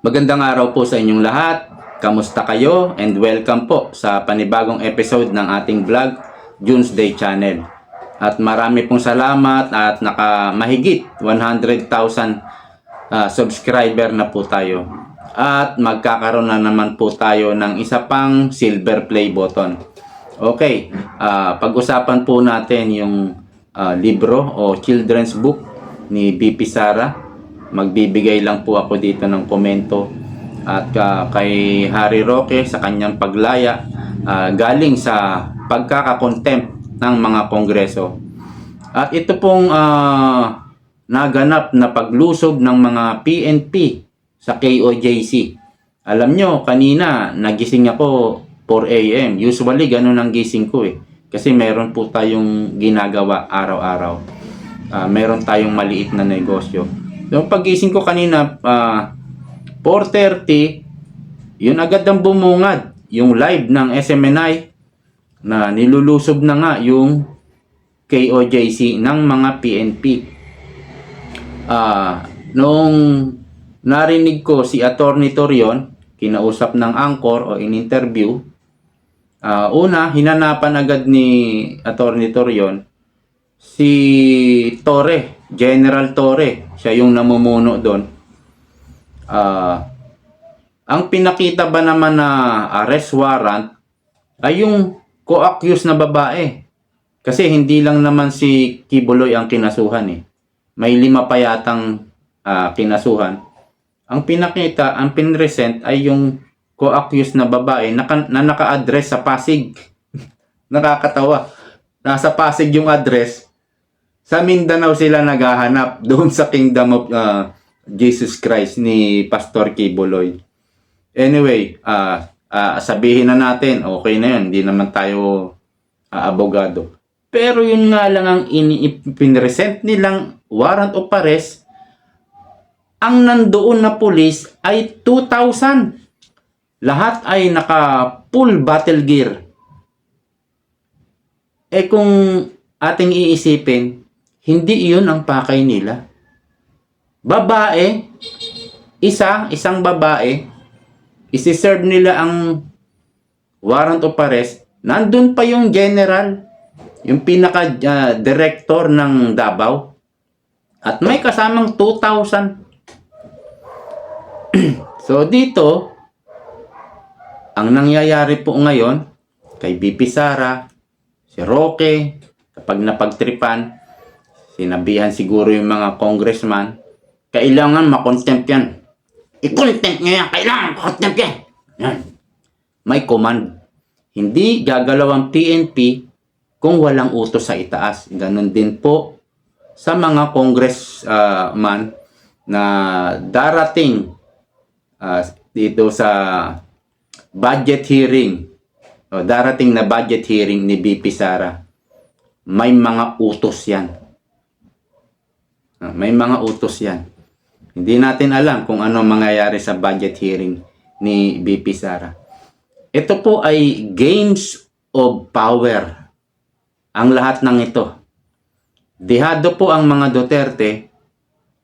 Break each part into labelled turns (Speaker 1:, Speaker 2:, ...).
Speaker 1: Magandang araw po sa inyong lahat. Kamusta kayo? And welcome po sa panibagong episode ng ating vlog, June's Day Channel. At marami pong salamat at mahigit 100,000 subscriber na po tayo. At magkakaroon na naman po tayo ng isa pang silver play button. Okay, pag-usapan po natin yung libro o children's book ni BP Sara. Magbibigay lang po ako dito ng komento at kay Harry Roque sa kanyang paglaya galing sa pagkakakontempt ng mga kongreso. At ito pong naganap na paglusob ng mga PNP sa KOJC. Alam nyo, kanina nagising ako 4 AM. Usually ganun ang gising ko kasi meron po tayong ginagawa araw-araw. Meron tayong maliit na negosyo. So pagising ko kanina 4:30, yun agad ang bumungad yung live ng SMNI na nilulusob na nga yung KOJC ng mga PNP. Noong narinig ko si Attorney Torion, kinausap ng Anchor o in-interview, una, hinanapan agad ni Attorney Torion si Torre, General Torre. Siya yung namumuno doon. Ang pinakita ba naman na arrest warrant ay yung co-accused na babae. Kasi hindi lang naman si Kibuloy ang kinasuhan May 5 pa yatang kinasuhan. Ang pinakita, ang pinresent ay yung co-accused na babae na naka-address sa Pasig. Nakakatawa. Nasa Pasig yung address. Sa Mindanao sila naghahanap doon sa Kingdom of Jesus Christ ni Pastor Kibuloy. Anyway, sabihin na natin, okay na yun, hindi naman tayo abogado. Pero yun nga lang ang pinresent nilang warrant of arrest, ang nandoon na pulis ay 2,000. Lahat ay naka full battle gear. Kung ating iisipin, hindi iyon ang pakay nila. Babae, isang babae, isi-serve nila ang warrant of arrest. Nandun pa yung general, yung pinaka-director ng Davao. At may kasamang 2,000. So dito, ang nangyayari po ngayon, kay BP Sara, si Roque, kapag napagtripan, sinabihan siguro yung mga congressman, kailangan makontempt yan. I-contempt nyo yan. Kailangan makontempt yan. Yan. May command. Hindi gagalaw ang PNP kung walang utos sa itaas. Ganon din po sa mga congressman na darating dito sa budget hearing. Darating na budget hearing ni BP Sara. May mga utos yan. May mga utos yan. Hindi natin alam kung ano mangyayari sa budget hearing ni BP Sara. Ito po ay games of power. Ang lahat ng ito. Dihado po ang mga Duterte,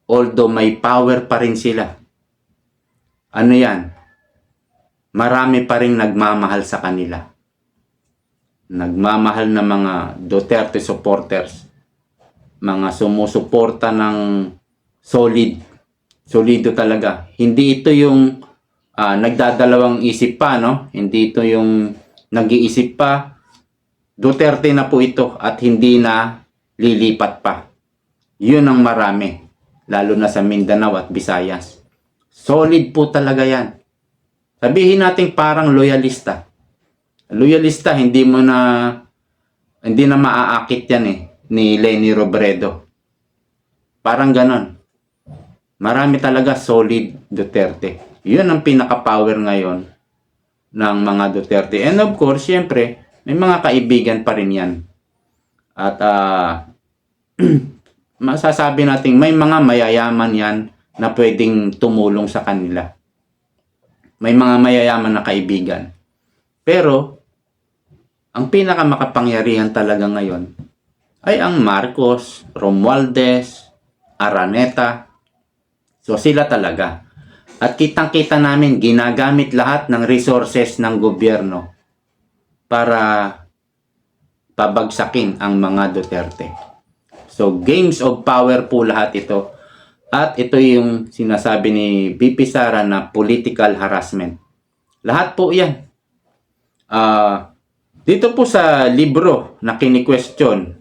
Speaker 1: although may power pa rin sila. Ano yan? Marami pa rin nagmamahal sa kanila. Nagmamahal na mga Duterte supporters. Mga sumusuporta ng solido talaga. Hindi ito yung nagdadalawang isip pa, no? Hindi ito yung nag-iisip pa. Duterte na po ito at hindi na lilipat pa. Yun ang marami. Lalo na sa Mindanao at Visayas. Solid po talaga yan. Sabihin natin parang loyalista. Loyalista, hindi na maaakit yan ni Leni Robredo. Parang ganon. Marami talaga solid Duterte. Yun ang pinaka-power ngayon ng mga Duterte. And of course, syempre, may mga kaibigan pa rin yan. At masasabi natin, may mga mayayaman yan na pwedeng tumulong sa kanila. May mga mayayaman na kaibigan. Pero, ang pinakamakapangyarihan talaga ngayon ay ang Marcos, Romualdez, Araneta. So sila talaga. At kitang-kita namin, ginagamit lahat ng resources ng gobyerno para pabagsakin ang mga Duterte. So, games of power po lahat ito. At ito yung sinasabi ni VP Sara na political harassment. Lahat po yan. Dito po sa libro na kini-question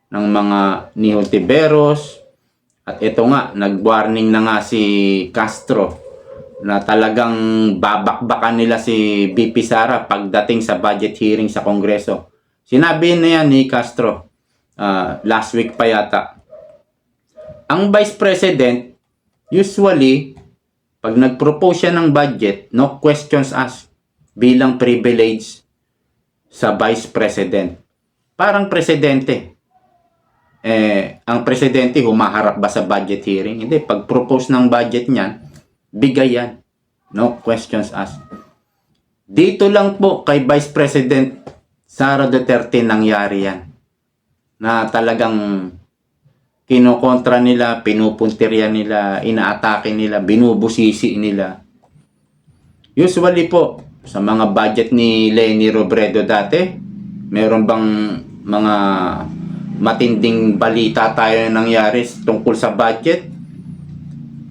Speaker 1: ng mga ni Hontiveros, at ito nga, nag-warning na nga si Castro na talagang babakbakan nila si VP Sara pagdating sa budget hearing sa Kongreso. Sinabi na yan ni Castro last week pa yata. Ang Vice President, usually, pag nag-propose siya ng budget, no questions asked bilang privilege sa Vice President. Parang presidente. Ang presidente humaharap ba sa budget hearing? Hindi. Pag propose ng budget niyan, bigay yan. No questions asked. Dito lang po kay Vice President Sara Duterte nangyari yan. Na talagang kinokontra nila, pinupuntirya nila, inaatake nila, binubusisi nila. Usually po, sa mga budget ni Leni Robredo dati, meron bang mga matinding balita tayo nangyari tungkol sa budget?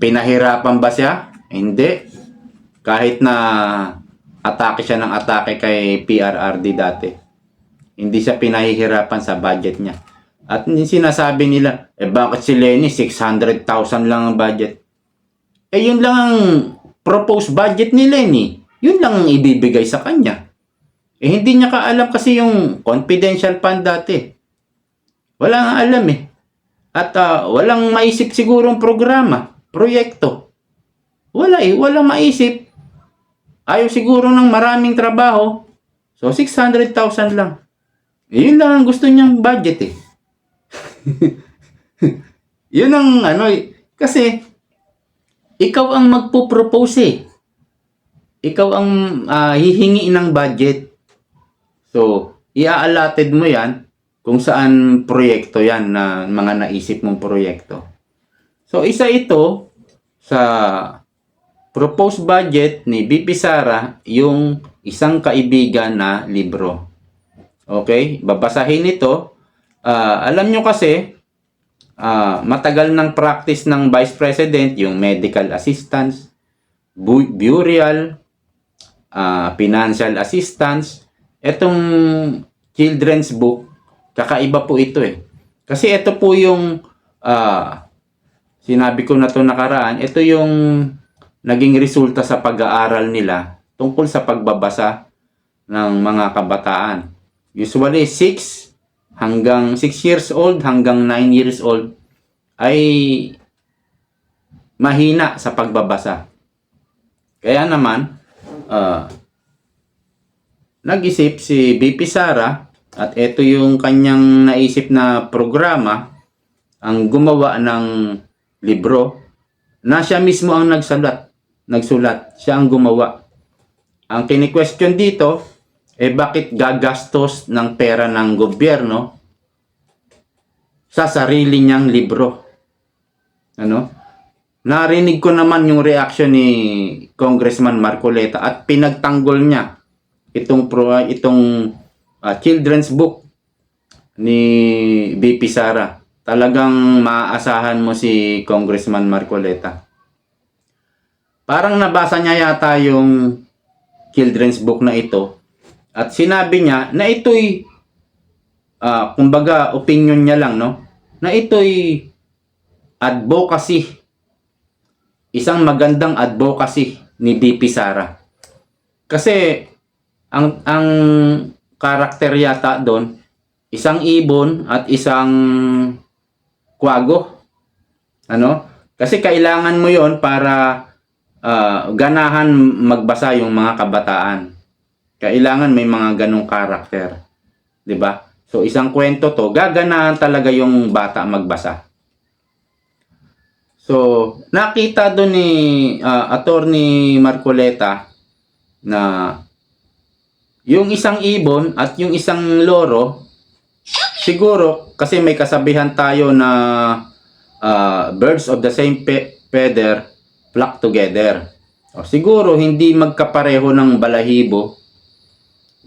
Speaker 1: Pinahirapan ba siya? Hindi. Kahit na atake siya ng atake kay PRRD dati, hindi siya pinahihirapan sa budget niya. At sinasabi nila, bakit si Leni 600,000 lang ang budget? Yun lang ang proposed budget ni Leni. Yun lang ang ibibigay sa kanya. Hindi niya kaalam kasi yung confidential fund dati. Wala nga alam At walang maisip sigurong programa, proyekto. Walang maisip. Ayaw siguro ng maraming trabaho. So, 600,000 lang. Yun lang ang gusto niyang budget Yun ang kasi ikaw ang magpo-propose Ikaw ang hihingi ng budget. So, i-allotted mo yan kung saan proyekto yan na mga naisip mong proyekto. So, isa ito sa proposed budget ni VP Sara, yung isang kaibigan na libro. Okay? Babasahin ito. Alam nyo kasi, matagal ng practice ng Vice President, yung medical assistance, burial, financial assistance. Etong children's book, kakaiba po ito Kasi ito po yung sinabi ko na to nakaraan, ito yung naging resulta sa pag-aaral nila tungkol sa pagbabasa ng mga kabataan. Usually 6 years old hanggang 9 years old ay mahina sa pagbabasa. Kaya naman, nag-isip si VP Sara at ito yung kanyang naisip na programa, ang gumawa ng libro na siya mismo ang nagsulat. Siya ang gumawa. Ang kini-question dito, bakit gagastos ng pera ng gobyerno sa sarili niyang libro? Narinig ko naman yung reaction ni Congressman Marcoleta at pinagtanggol niya itong children's book ni VP Sara. Talagang maaasahan mo si Congressman Marcoleta. Parang nabasa niya yata yung children's book na ito at sinabi niya na ito'y kumbaga opinion niya lang na ito'y advocacy, isang magandang advocacy ni VP Sara. Kasi ang karakter yata doon, isang ibon at isang kwago. Kasi kailangan mo yon para ganahan magbasa yung mga kabataan. Kailangan may mga ganong karakter. 'Di ba? So isang kwento to, gaganahan talaga yung bata magbasa. So, nakita doon ni Attorney Marcoleta na yung isang ibon at yung isang loro, siguro kasi may kasabihan tayo na birds of the same feather flock together. O, siguro hindi magkapareho ng balahibo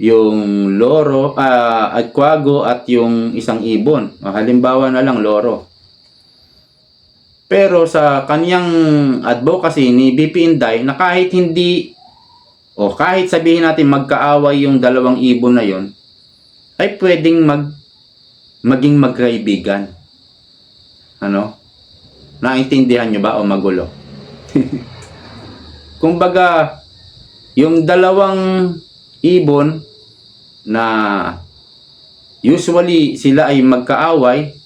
Speaker 1: yung loro, agkwago at yung isang ibon. O, halimbawa na lang loro. Pero sa kanyang advocacy ni BP Inday na kahit hindi o kahit sabihin natin magkaaway yung dalawang ibon na yon, ay pwedeng maging magkaibigan. Ano? Naintindihan nyo ba o magulo? Kumbaga, yung dalawang ibon na usually sila ay magkaaway,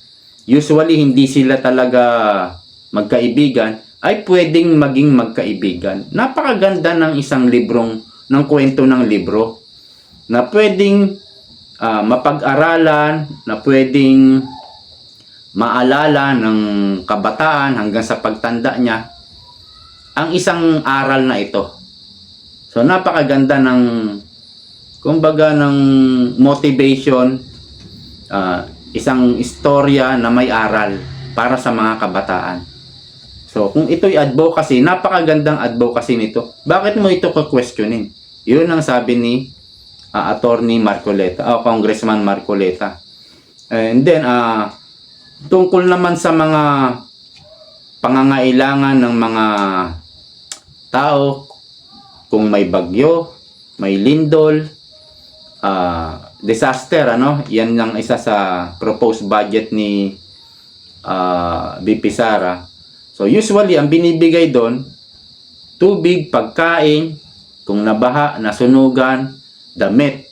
Speaker 1: usually hindi sila talaga magkaibigan, ay pwedeng maging magkaibigan. Napakaganda ng isang ng kwento ng libro na pwedeng mapag-aralan, na pwedeng maalala ng kabataan hanggang sa pagtanda niya ang isang aral na ito. So napakaganda ng kumbaga ng motivation, isang istorya na may aral para sa mga kabataan. So kung ito'y advocacy, napakagandang advocacy nito. Bakit mo ito questionin? Yun ang sabi ni Attorney Marcoleta, Congressman Marcoleta. And then tungkol naman sa mga pangangailangan ng mga tao, kung may bagyo, may lindol, disaster, yan ang isa sa proposed budget ni BP Sara. So usually ang binibigay doon, tubig, pagkain, kung nabaha, nasunugan, damit,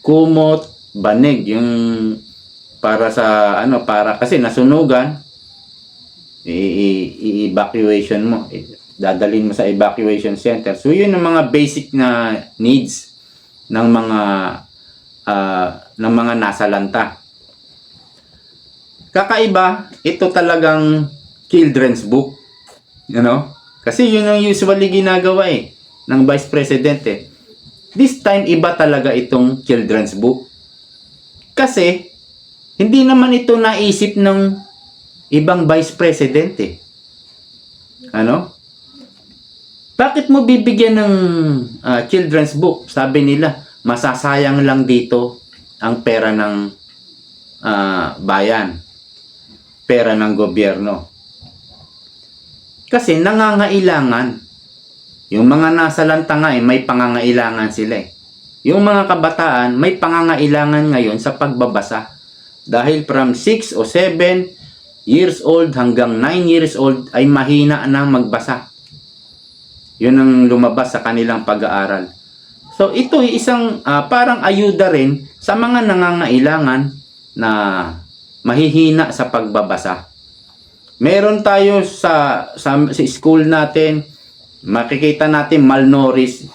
Speaker 1: kumot, banig, yung para sa para kasi nasunugan, i-evacuation mo, dadalhin mo sa evacuation center. So yun ang mga basic na needs ng mga nasalanta. Kakaiba, ito talagang children's book, kasi yun ang usually ginagawa ng Vice President. This time iba talaga itong children's book, kasi hindi naman ito naisip ng ibang Vice President. Bakit mo bibigyan ng children's book? Sabi nila, masasayang lang dito ang pera ng bayan, pera ng gobyerno. Kasi nangangailangan. Yung mga nasalanta nga may pangangailangan sila. Yung mga kabataan may pangangailangan ngayon sa pagbabasa. Dahil from 6 o 7 years old hanggang 9 years old ay mahina na magbasa. Yun ang lumabas sa kanilang pag-aaral. So ito ay isang parang ayuda rin sa mga nangangailangan na mahihina sa pagbabasa. Meron tayo sa school natin, makikita natin malnourished,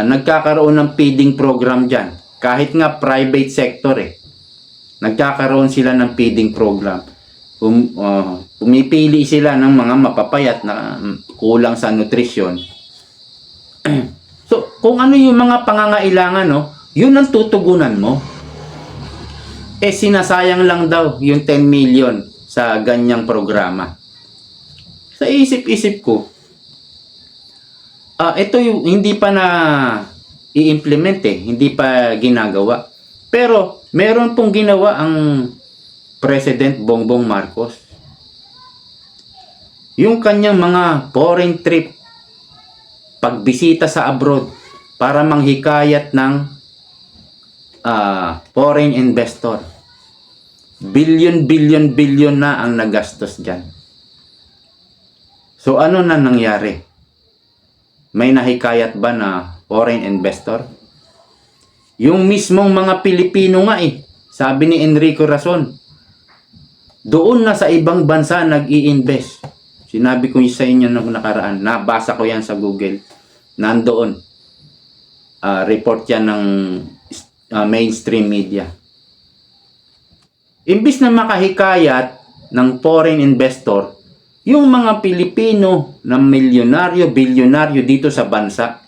Speaker 1: nagkakaroon ng feeding program dyan. Kahit nga private sector nagkakaroon sila ng feeding program. Pumipili sila ng mga mapapayat na kulang sa nutrisyon. So, kung ano yung mga pangangailangan, yun ang tutugunan mo. Sinasayang lang daw yung 10 million sa ganyang programa. Sa isip-isip ko, ito yung hindi pa na i-implement hindi pa ginagawa. Pero meron pong ginawa ang President Bongbong Marcos. Yung kanyang mga foreign trip, pagbisita sa abroad para manghikayat ng foreign investor. Billion na ang nagastos dyan. So ano na nangyari? May nahikayat ba na foreign investor? Yung mismong mga Pilipino nga sabi ni Enrico Rason, doon na sa ibang bansa nag-i-invest. Sinabi ko sa inyo nung nakaraan, nabasa ko yan sa Google. Nandoon. Report yan ng mainstream media. Imbis na makahikayat ng foreign investor, yung mga Pilipino na milyonaryo, bilyonaryo dito sa bansa,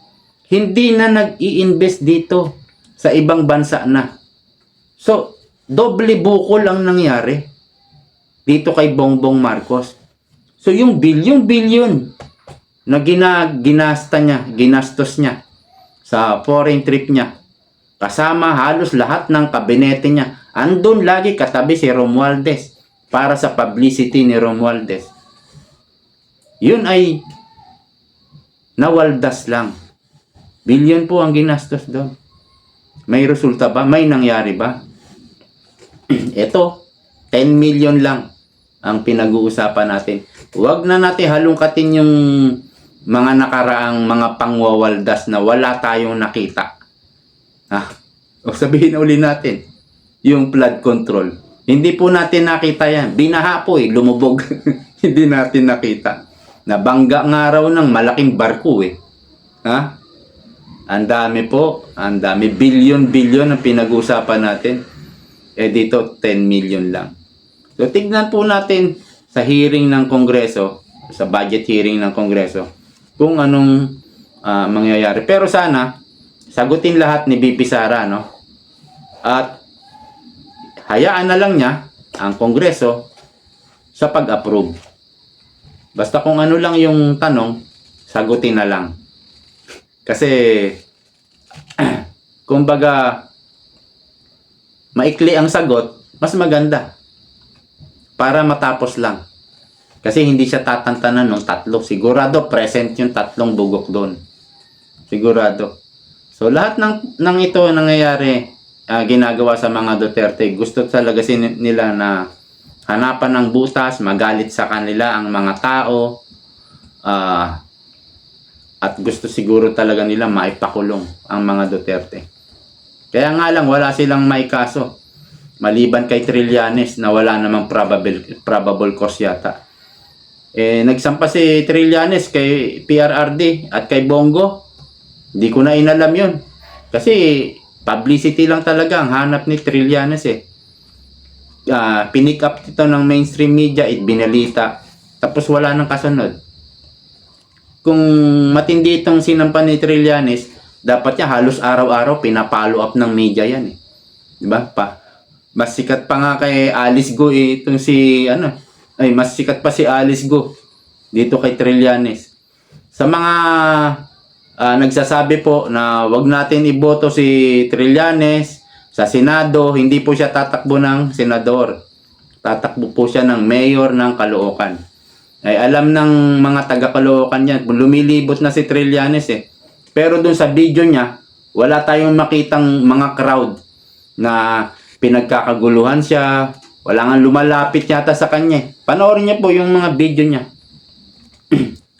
Speaker 1: hindi na nag-i-invest dito sa ibang bansa na. So, doble bukol ang nangyari dito kay Bongbong Marcos. So, yung bilyon na ginastos niya sa foreign trip niya. Kasama halos lahat ng kabinete niya. Andun lagi katabi si Romualdez para sa publicity ni Romualdez. Yun ay nawaldas lang. Bilyon po ang ginastos doon. May resulta ba? May nangyari ba? Ito, 10 million lang ang pinag-uusapan natin. Huwag na natin halungkatin yung mga nakaraang mga pangwawaldas na wala tayong nakita. O sabihin uli natin, yung flood control. Hindi po natin nakita yan. Binaha po lumubog. Hindi natin nakita. Nabangga nga raw ng malaking barko Ang dami po. Ang dami. Bilyon ang pinag-uusapan natin. Dito 10 million lang. So tignan po natin sa hearing ng Kongreso, sa budget hearing ng Kongreso, kung anong mangyayari. Pero sana, sagutin lahat ni BP Sara, no? At hayaan na lang niya ang Kongreso sa pag-approve. Basta kung ano lang yung tanong, sagutin na lang. Kasi, kumbaga, maikli ang sagot, mas maganda. Para matapos lang. Kasi hindi siya tatantanan ng tatlo. Sigurado present yung tatlong bugok doon. Sigurado. So lahat ng ito nangyayari, ginagawa sa mga Duterte, gusto talaga nila na hanapan ng butas, magalit sa kanila ang mga tao, at gusto siguro talaga nila maipakulong ang mga Duterte. Kaya nga lang wala silang maikaso. Maliban kay Trillanes na wala namang probable cause yata. Nagsampa si Trillanes kay PRRD at kay Bongo. Hindi ko na inalam yun. Kasi publicity lang talaga ang hanap ni Trillanes pinick up ito ng mainstream media at binalita. Tapos wala nang kasunod. Kung matindi itong sinampa ni Trillanes, dapat niya halos araw-araw pinapalo up ng media yan Diba? Mas sikat pa nga kay Alice Go itong mas sikat pa si Alice Go dito kay Trillanes. Sa mga nagsasabi po na wag natin iboto si Trillanes sa Senado, hindi po siya tatakbo ng senador. Tatakbo po siya ng mayor ng Caloocan. Ay alam ng mga taga Caloocan yan, lumilibot na si Trillanes Pero dun sa video niya, wala tayong makitang mga crowd na pinagkakaguluhan siya, wala nga lumalapit yata sa kanya. Panoorin niya po yung mga video niya.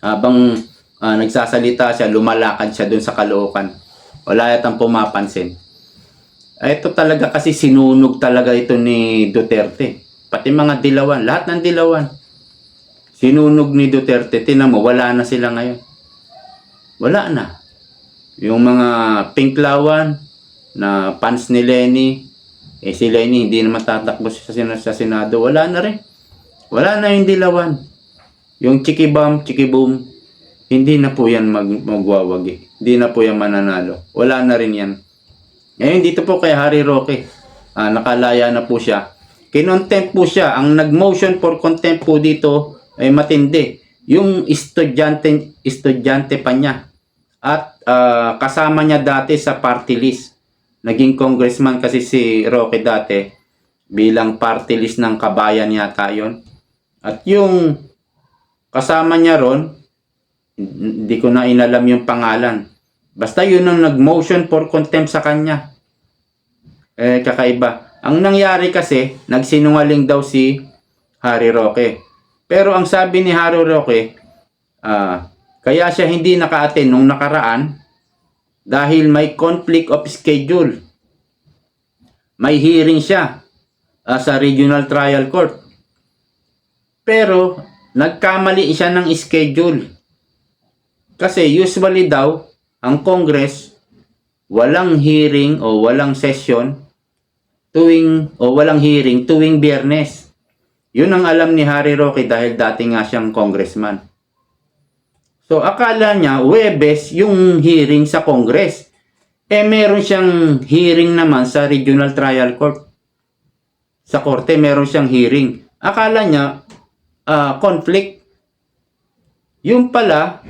Speaker 1: Habang nagsasalita siya, lumalakad siya dun sa Caloocan. Wala yatang pumapansin. Ito talaga kasi sinunog talaga ito ni Duterte. Pati mga dilawan, lahat ng dilawan. Sinunog ni Duterte. Tingnan mo, wala na sila ngayon. Wala na. Yung mga pinklawan na fans ni Lenny, si Lenny hindi naman tatakbo sa Senado. Wala na rin. Wala na yung dilawan. Yung chikibam, hindi na po yan magwawagi. Hindi na po yan mananalo. Wala na rin yan. Ngayon dito po kay Harry Roque, nakalaya na po siya. Kinontempt po siya. Ang nag-motion for contempt po dito ay matindi. Yung estudyante pa niya. At kasama niya dati sa party list. Naging congressman kasi si Roque dati bilang party list ng Kabayan yata yun. At yung kasama niya ron, hindi ko na inalam yung pangalan. Basta yun ang nag-motion for contempt sa kanya. Kakaiba. Ang nangyari kasi, nagsinungaling daw si Harry Roque. Pero ang sabi ni Harry Roque, kaya siya hindi naka-attend nung nakaraan dahil may conflict of schedule. May hearing siya sa Regional Trial Court. Pero nagkamali siya ng schedule. Kasi usually daw, ang Congress, walang hearing o walang session walang hearing tuwing Biyernes. Yun ang alam ni Harry Roque dahil dati nga siyang congressman. So akala niya Huwebes yung hearing sa Congress. Meron siyang hearing naman sa Regional Trial Court. Sa korte meron siyang hearing. Akala niya conflict. Yung pala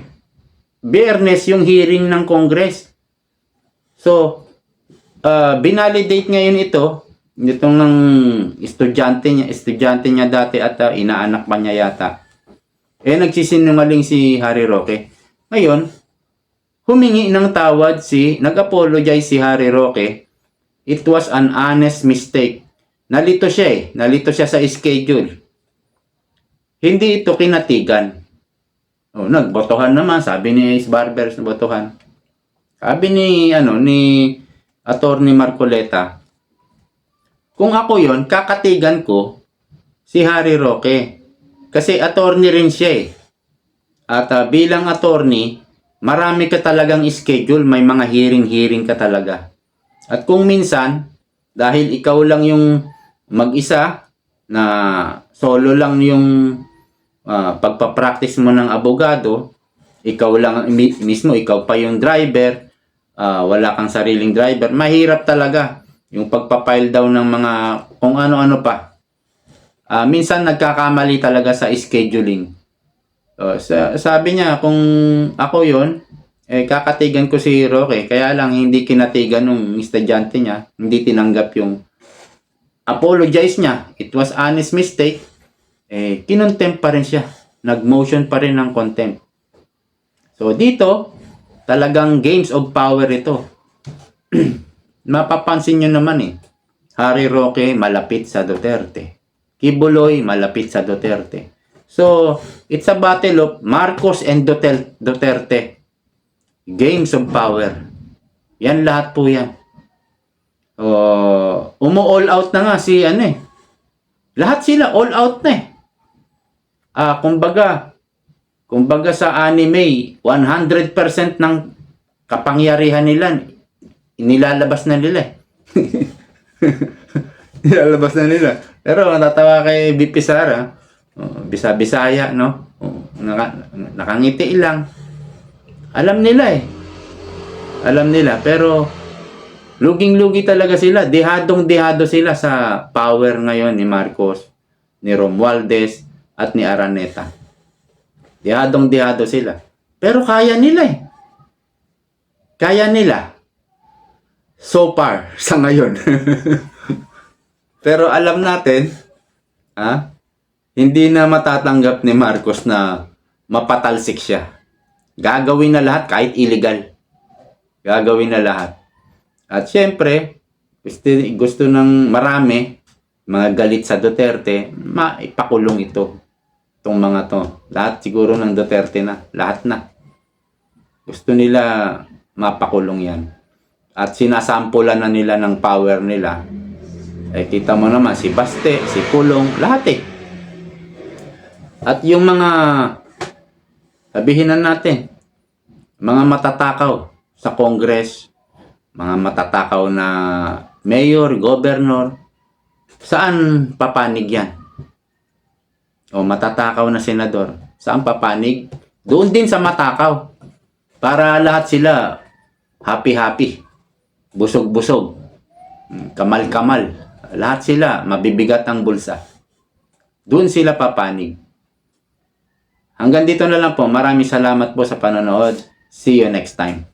Speaker 1: Biyernes yung hearing ng Congress. So, binalidate ngayon itong ng estudyante niya dati at inaanak pa niya yata. Nagsisinungaling si Harry Roque. Ngayon, humingi ng tawad nag-apologize si Harry Roque. It was an honest mistake. Nalito siya Nalito siya sa schedule. Hindi ito kinatigan. Nagbotohan naman, sabi ni Ace Barbers, botohan. Sabi ni Attorney Marcoleta, kung ako yon, kakatigan ko si Harry Roque. Kasi attorney rin siya At bilang attorney, marami ka talagang schedule, may mga hearing ka talaga. At kung minsan, dahil ikaw lang yung mag-isa, na solo lang yung pagpapractice mo ng abogado, ikaw lang mismo, ikaw pa yung driver, wala kang sariling driver, mahirap talaga yung pagpapile daw ng mga kung ano-ano pa. Minsan nagkakamali talaga sa scheduling. Sabi niya, kung ako yon, kakatigan ko si Roque, kaya lang hindi kinatigan ng estudyante niya, hindi tinanggap yung apologize niya. It was honest mistake. Kinontempt pa rin siya. Nag-motion pa rin ng contempt. So dito, talagang games of power ito. Mapapansin nyo naman Harry Roque malapit sa Duterte. Kibuloy malapit sa Duterte. So, it's a battle of Marcos and Duterte. Games of power. Yan lahat po yan. Umu-all out na nga si Lahat sila all out na kumbaga sa anime, 100% ng kapangyarihan nila inilalabas na nila Nilalabas na nila. Pero natatawa kay BP Sara, Bisaya, no? Nakangiti lang. Alam nila, pero luging-lugi talaga sila. Dehadong-dehado sila sa power ngayon ni Marcos, ni Romualdez, at ni Araneta. Dehadong-dehado sila. Pero kaya nila Kaya nila. So far, sa ngayon. Pero alam natin, hindi na matatanggap ni Marcos na mapatalsik siya. Gagawin na lahat kahit illegal. Gagawin na lahat. At syempre, gusto ng marami, mga galit sa Duterte, maipakulong itong mga to. Lahat siguro ng Duterte na. Lahat na. Gusto nila mapakulong yan. At sinasampulan na nila ng power nila. Kita mo naman, si Baste, si Pulong, lahat At yung mga, sabihin na natin, mga matatakaw sa Congress, mga matatakaw na mayor, governor, saan papanig yan? O matatakaw na senador, saan papanig? Doon din sa matakaw. Para lahat sila happy-happy, busog-busog, kamal-kamal. Lahat sila mabibigat ang bulsa. Doon sila papanig. Hanggang dito na lang po. Maraming salamat po sa panonood. See you next time.